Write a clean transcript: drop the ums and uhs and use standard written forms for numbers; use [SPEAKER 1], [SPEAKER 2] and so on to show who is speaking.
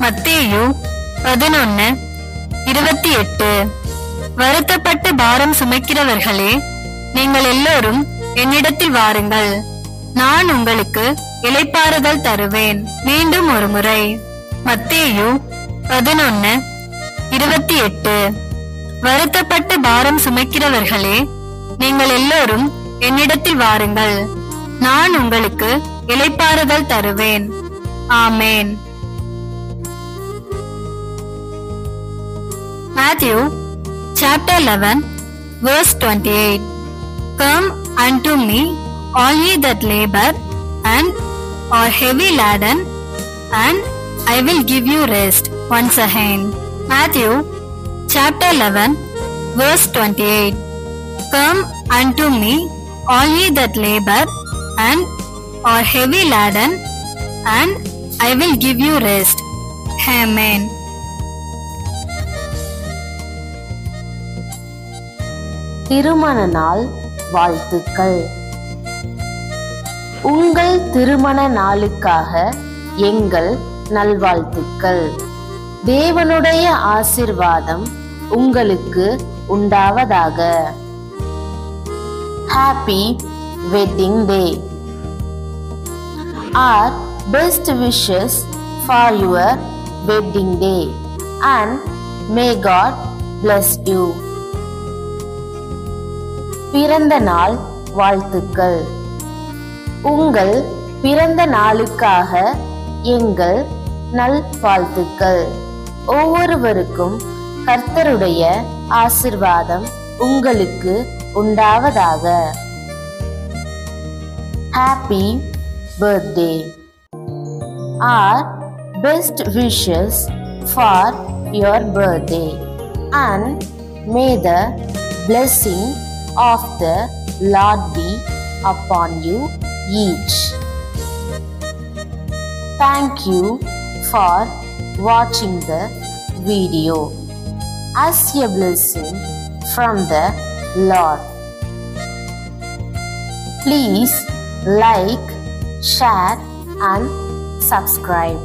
[SPEAKER 1] மத்தேயு 11:28. வருத்தப்பட்டு பாரம் சுமைக்கிறவர்களே, நீங்கள் எல்லோரும் என்னிடத்தில் வாருங்கள், நான் உங்களுக்கு இளைப்பாறுதல் தருவேன். மீண்டும் ஒரு முறை, மத்தேயு 11:28. வருத்தப்பட்டு பாரம் சுமைக்கிறவர்களே, நீங்கள் எல்லோரும் என்னிடத்தில் வாருங்கள், நான் உங்களுக்கு இளைப்பாறுதல் தருவேன். ஆமேன். Matthew chapter 11:28. Come unto me, all ye that labor and are heavy laden, and I will give you rest. Once again, Matthew chapter 11:28. Come unto me, all ye that labor and are heavy laden, and I will give you rest. Amen.
[SPEAKER 2] திருமண நாள் வாழ்த்துக்கள். உங்கள் திருமண நாளுக்காக எங்கள் நல்வாழ்த்துக்கள். தேவனுடைய ஆசீர்வாதம் உங்களுக்கு உண்டாவதாக. Happy wedding day. Our best wishes for your wedding day, and may God bless you. பிறந்த நாள் வாழ்த்துக்கள். உங்கள் பிறந்த நாளுக்காக எங்கள் நல்வாழ்த்துக்கள். ஒவ்வொருவருக்கும் கர்த்தருடைய ஆசீர்வாதம் உங்களுக்கு உண்டாவதாக. Happy birthday. Our best wishes for your birthday, and may the blessing of the Lord be upon you each. Thank you for watching the video. As a blessing from the Lord. Please like, share and subscribe.